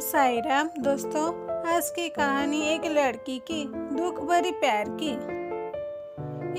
साई राम दोस्तों। आज की कहानी एक लड़की की दुख भरी प्यार की।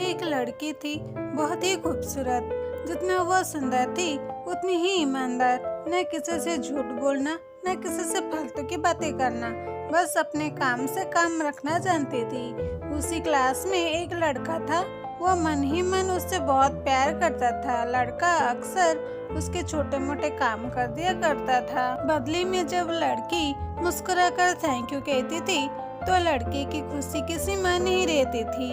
एक लड़की थी बहुत ही खूबसूरत। जितना वो सुंदर थी उतनी ही ईमानदार। न किसी से झूठ बोलना, न किसी से फालतू की बातें करना, बस अपने काम से काम रखना जानती थी। उसी क्लास में एक लड़का था। वो मन ही मन उससे बहुत प्यार करता था। लड़का अक्सर उसके छोटे मोटे काम कर दिया करता था। बदले में जब लड़की मुस्कुराकर थैंक यू कहती थी तो लड़के की खुशी की सीमा नहीं रहती थी।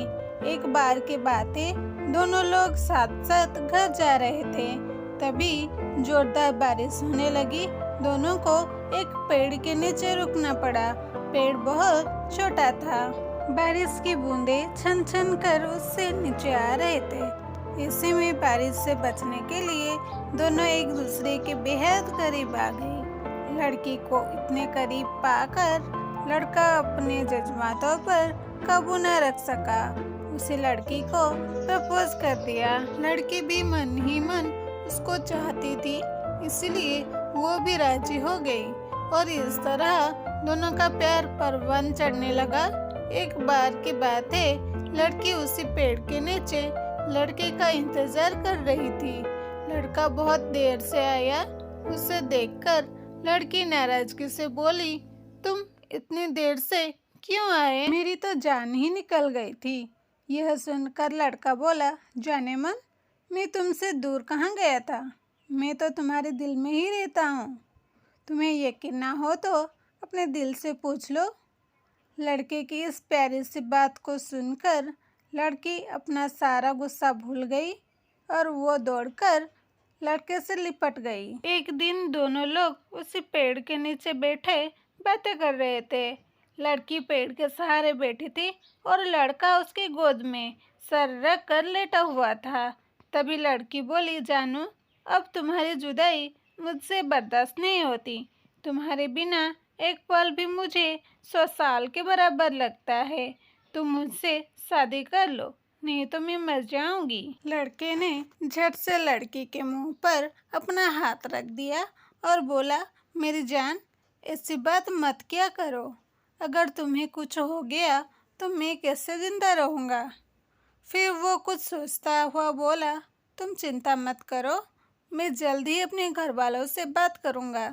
एक बार की बात है, दोनों लोग साथ साथ घर जा रहे थे। तभी जोरदार बारिश होने लगी। दोनों को एक पेड़ के नीचे रुकना पड़ा। पेड़ बहुत छोटा था। बारिश की बूंदें छन छन कर उससे नीचे आ रहे थे। ऐसे में बारिश से बचने के लिए दोनों एक दूसरे के बेहद करीब आ गए। लड़की को इतने करीब पाकर लड़का अपने जज्बातों पर काबू न रख सका। उसे लड़की को प्रपोज कर दिया। लड़की भी मन ही मन उसको चाहती थी, इसलिए वो भी राजी हो गई और इस तरह दोनों का प्यार परवान चढ़ने लगा। एक बार की बात है, लड़की उसी पेड़ के नीचे लड़के का इंतजार कर रही थी। लड़का बहुत देर से आया। उसे देखकर लड़की नाराजगी से बोली, तुम इतनी देर से क्यों आए? मेरी तो जान ही निकल गई थी। यह सुनकर लड़का बोला, जाने मन, मैं तुमसे दूर कहाँ गया था? मैं तो तुम्हारे दिल में ही रहता हूँ। तुम्हें यकीन ना हो तो अपने दिल से पूछ लो। लड़के की इस प्यारी सी बात को सुनकर लड़की अपना सारा गुस्सा भूल गई और वो दौड़कर लड़के से लिपट गई। एक दिन दोनों लोग उसी पेड़ के नीचे बैठे बातें कर रहे थे। लड़की पेड़ के सहारे बैठी थी और लड़का उसकी गोद में सर रख कर लेटा हुआ था। तभी लड़की बोली, जानू, अब तुम्हारी जुदाई मुझसे बर्दाश्त नहीं होती। तुम्हारे बिना एक पल भी मुझे 100 साल के बराबर लगता है। तुम मुझसे शादी कर लो, नहीं तो मैं मर जाऊंगी। लड़के ने झट से लड़की के मुंह पर अपना हाथ रख दिया और बोला, मेरी जान, ऐसी बात मत किया करो। अगर तुम्हें कुछ हो गया तो मैं कैसे जिंदा रहूँगा? फिर वो कुछ सोचता हुआ बोला, तुम चिंता मत करो, मैं जल्द ही अपने घर वालों से बात करूँगा।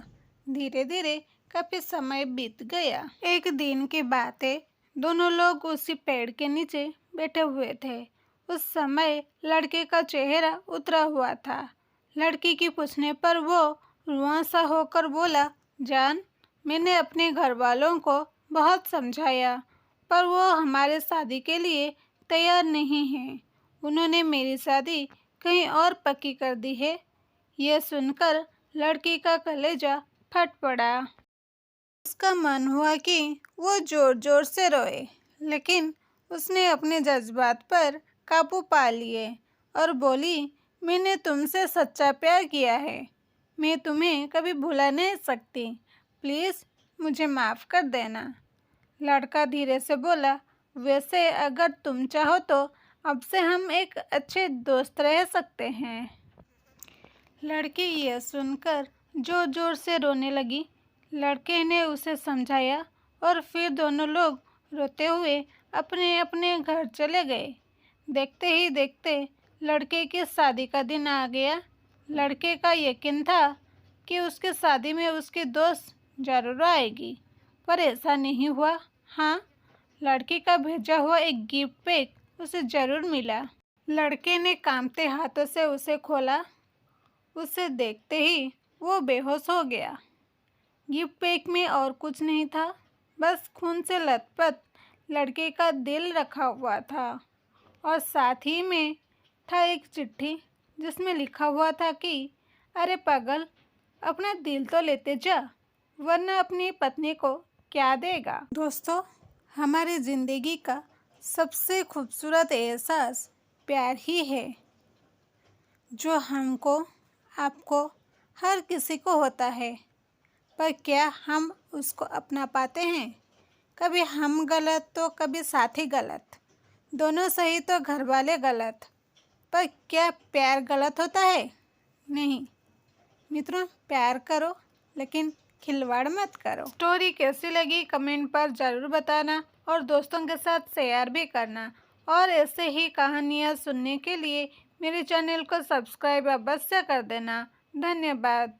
धीरे धीरे काफी समय बीत गया। एक दिन की बात है, दोनों लोग उसी पेड़ के नीचे बैठे हुए थे। उस समय लड़के का चेहरा उतरा हुआ था। लड़की की पूछने पर वो रुआं सा होकर बोला, जान, मैंने अपने घर वालों को बहुत समझाया पर वो हमारे शादी के लिए तैयार नहीं हैं। उन्होंने मेरी शादी कहीं और पक्की कर दी है। यह सुनकर लड़की का कलेजा फट पड़ा। उसका मन हुआ कि वो जोर जोर से रोए, लेकिन उसने अपने जज्बात पर काबू पा लिए और बोली, मैंने तुमसे सच्चा प्यार किया है। मैं तुम्हें कभी भुला नहीं सकती। प्लीज़ मुझे माफ़ कर देना। लड़का धीरे से बोला, वैसे अगर तुम चाहो तो अब से हम एक अच्छे दोस्त रह सकते हैं। लड़की यह सुनकर जोर जोर से रोने लगी। लड़के ने उसे समझाया और फिर दोनों लोग रोते हुए अपने अपने घर चले गए। देखते ही देखते लड़के की शादी का दिन आ गया। लड़के का यकीन था कि उसकी शादी में उसकी दोस्त जरूर आएगी, पर ऐसा नहीं हुआ। हाँ, लड़की का भेजा हुआ एक गिफ्ट पैक उसे जरूर मिला। लड़के ने कांपते हाथों से उसे खोला। उसे देखते ही वो बेहोश हो गया। गिफ्ट पैक में और कुछ नहीं था, बस खून से लथपथ लड़के का दिल रखा हुआ था और साथ ही में था एक चिट्ठी जिसमें लिखा हुआ था कि अरे पागल, अपना दिल तो लेते जा, वरना अपनी पत्नी को क्या देगा। दोस्तों, हमारी ज़िंदगी का सबसे खूबसूरत एहसास प्यार ही है, जो हमको, आपको, हर किसी को होता है। पर क्या हम उसको अपना पाते हैं? कभी हम गलत तो कभी साथी गलत, दोनों सही तो घर वाले गलत। पर क्या प्यार गलत होता है? नहीं मित्रों, प्यार करो लेकिन खिलवाड़ मत करो। स्टोरी कैसी लगी कमेंट पर ज़रूर बताना और दोस्तों के साथ शेयर भी करना। और ऐसे ही कहानियाँ सुनने के लिए मेरे चैनल को सब्सक्राइब अवश्य कर देना। धन्यवाद।